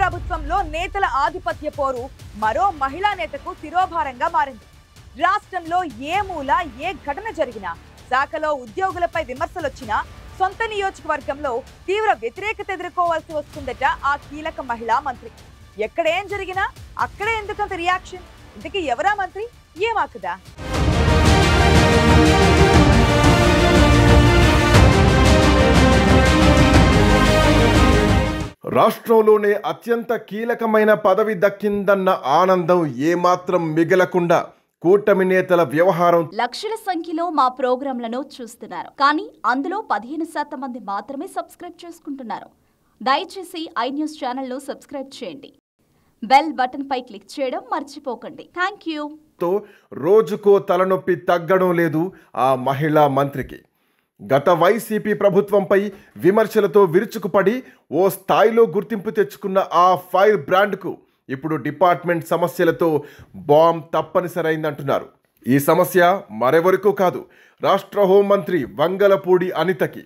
ప్రభుత్వంలో నేతల ఆధిపత్య పోరు మరో మహిళా నేతకు శిరోభారంగా మారింది. రాష్ట్రంలో ఏ మూల ఏ ఘటన జరిగినా, శాఖలో ఉద్యోగులపై విమర్శలొచ్చినా సొంత నియోజకవర్గంలో తీవ్ర వ్యతిరేకత ఎదుర్కోవాల్సి వస్తుందట ఆ కీలక మహిళా మంత్రి. ఎక్కడేం జరిగినా అక్కడే ఎందుకంత రియాక్షన్? ఇంతకీ ఎవరా మంత్రి? ఏమాకుదా? రాష్ట్రంలోనే అత్యంత కీలకమైన పదవి దక్కిందన్న ఆనందం ఏమాత్రం మిగలకుండా కూటమి నేతల వ్యవహారం. లక్షల సంఖ్యలో మా ప్రోగ్రాంలను చూస్తున్నారు, కానీ అందులో 15% మంది మాత్రమే సబ్స్క్రైబ్ చేసుకుంటున్నారు. దయచేసి ఐ న్యూస్ ఛానల్ను సబ్స్క్రైబ్ చేయండి. బెల్ బటన్ పై క్లిక్ చేయడం మర్చిపోకండి. Thank you. రోజుకో తలనొప్పి తగ్గడం లేదు ఆ మహిళా మంత్రికి. గత వైసీపీ ప్రభుత్వంపై విమర్శలతో విరుచుకుపడి ఓ స్థాయిలో గుర్తింపు తెచ్చుకున్న ఆ ఫైర్ బ్రాండ్కు ఇప్పుడు డిపార్ట్మెంట్ సమస్యలతో బాంబ్ తప్పనిసరైందంటున్నారు. ఈ సమస్య మరెవరికో కాదు, రాష్ట్ర హోంమంత్రి వంగలపూడి అనితకి.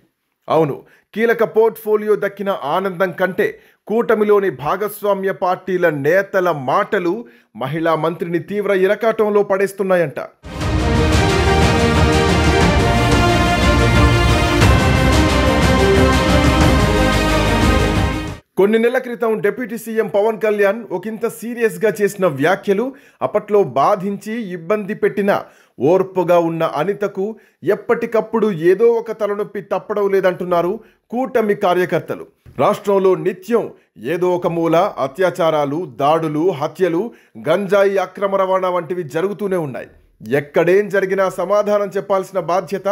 అవును, కీలక పోర్ట్ఫోలియో దక్కిన ఆనందం కంటే కూటమిలోని భాగస్వామ్య పార్టీల నేతల మాటలు మహిళా మంత్రిని తీవ్ర ఇరకాటంలో పడేస్తున్నాయంట. కొన్ని నెలల క్రితం డిప్యూటీ సీఎం పవన్ కళ్యాణ్ ఒకంత సీరియస్గా చేసిన వ్యాఖ్యలు అప్పట్లో బాధించి ఇబ్బంది పెట్టిన ఓర్పుగా ఉన్న అనితకు ఎప్పటికప్పుడు ఏదో ఒక తలనొప్పి తప్పడం లేదంటున్నారు కూటమి కార్యకర్తలు. రాష్ట్రంలో నిత్యం ఏదో ఒక మూల అత్యాచారాలు, దాడులు, హత్యలు, గంజాయి అక్రమ రవాణా వంటివి జరుగుతూనే ఉన్నాయి. ఎక్కడేం జరిగినా సమాధానం చెప్పాల్సిన బాధ్యత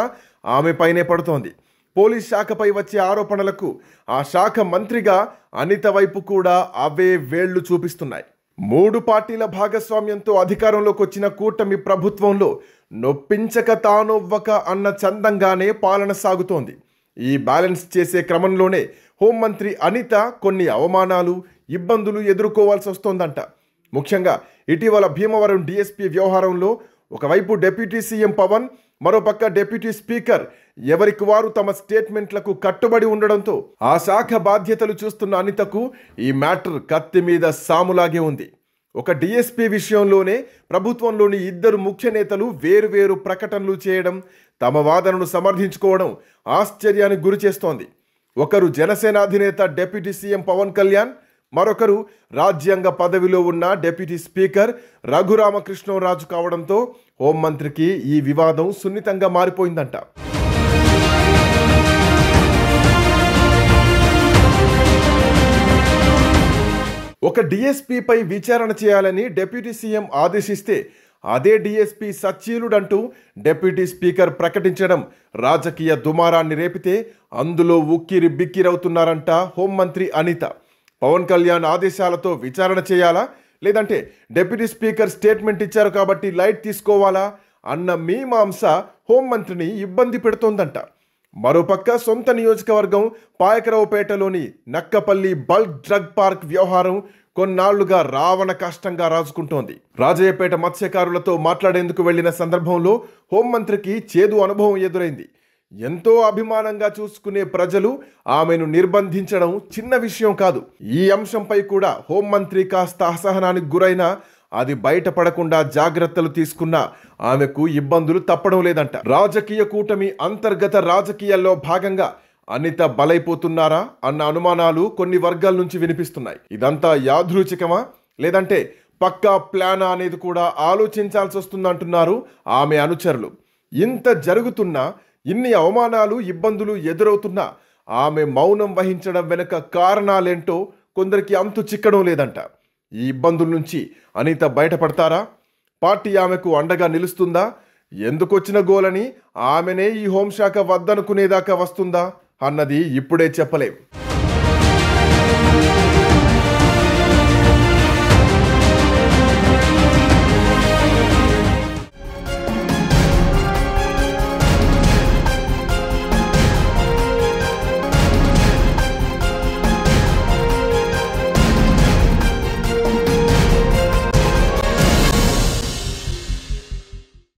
ఆమెపైనే పడుతోంది. పోలీస్ శాఖపై వచ్చే ఆరోపణలకు ఆ శాఖ మంత్రిగా అనిత వైపు కూడా అవే వేళ్లు చూపిస్తున్నాయి. 3 పార్టీల భాగస్వామ్యంతో అధికారంలోకి వచ్చిన కూటమి ప్రభుత్వంలో నొప్పించక తానొవ్వక అన్న చందంగానే పాలన సాగుతోంది. ఈ బ్యాలెన్స్ చేసే క్రమంలోనే హోంమంత్రి అనిత కొన్ని అవమానాలు, ఇబ్బందులు ఎదుర్కోవాల్సి వస్తోందంట. ముఖ్యంగా ఇటీవల భీమవరం డిఎస్పీ వ్యవహారంలో ఒకవైపు డిప్యూటీ సీఎం పవన్, మరోపక్క డిప్యూటీ స్పీకర్ ఎవరికి వారు తమ స్టేట్మెంట్లకు కట్టుబడి ఉండడంతో ఆ శాఖ బాధ్యతలు చూస్తున్న అనితకు ఈ మ్యాటర్ కత్తి మీద సాములాగే ఉంది. ఒక డిఎస్పీ విషయంలోనే ప్రభుత్వంలోని 2 ముఖ్య నేతలు వేరువేరు ప్రకటనలు చేయడం, తమ వాదనను సమర్థించుకోవడం ఆశ్చర్యానికి గురి చేస్తోంది. ఒకరు జనసేన అధినేత డిప్యూటీ సీఎం పవన్ కళ్యాణ్, మరొకరు రాజ్యాంగ పదవిలో ఉన్న డిప్యూటీ స్పీకర్ రఘురామకృష్ణరాజు కావడంతో హోంమంత్రికి ఈ వివాదం సున్నితంగా మారిపోయిందంట. ఒక డిఎస్పీపై విచారణ చేయాలని డిప్యూటీ సీఎం ఆదేశిస్తే అదే డిఎస్పీ సచ్చీలుడంటూ డిప్యూటీ స్పీకర్ ప్రకటించడం రాజకీయ దుమారాన్ని రేపితే అందులో ఉక్కిరి బిక్కిరవుతున్నారంట హోంమంత్రి అనిత. పవన్ కళ్యాణ్ ఆదేశాలతో విచారణ చేయాలా, లేదంటే డిప్యూటీ స్పీకర్ స్టేట్మెంట్ ఇచ్చారు కాబట్టి లైట్ తీసుకోవాలా అన్న మీమాంస హోంమంత్రిని ఇబ్బంది పెడుతోందంట. మరోపక్క సొంత నియోజకవర్గం పాయకరావుపేటలోని నక్కపల్లి బల్క్ డ్రగ్ పార్క్ వ్యవహారం కొన్నాళ్లుగా రావణ కష్టంగా రాజుకుంటోంది. రాజయ్యపేట మత్స్యకారులతో మాట్లాడేందుకు వెళ్లిన సందర్భంలో హోంమంత్రికి చేదు అనుభవం ఎదురైంది. ఎంతో అభిమానంగా చూసుకునే ప్రజలు ఆమెను నిర్బంధించడం చిన్న విషయం కాదు. ఈ అంశంపై కూడా హోంమంత్రి కాస్త అసహనానికి గురైనా అది బయటపడకుండా జాగ్రత్తలు తీసుకున్న ఆమెకు ఇబ్బందులు తప్పడం లేదంట. రాజకీయ కూటమి అంతర్గత రాజకీయాల్లో భాగంగా అనిత బలైపోతున్నారా అన్న అనుమానాలు కొన్ని వర్గాల నుంచి వినిపిస్తున్నాయి. ఇదంతా యాదృచ్ఛికమా, లేదంటే పక్కా ప్లానా అనేది కూడా ఆలోచించాల్సి వస్తుందంటున్నారు ఆమె అనుచరులు. ఇంత జరుగుతున్నా, ఇన్ని అవమానాలు, ఇబ్బందులు ఎదురవుతున్నా ఆమె మౌనం వహించడం వెనుక కారణాలేంటో కొందరికి అంతు చిక్కడం లేదంట. ఈ ఇబ్బందుల నుంచి అనిత బయటపడతారా? పార్టీ ఆమెకు అండగా నిలుస్తుందా? ఎందుకొచ్చిన గోలని ఆమెనే ఈ హోంశాఖ వద్దనుకునేదాకా వస్తుందా అన్నది ఇప్పుడే చెప్పలేం.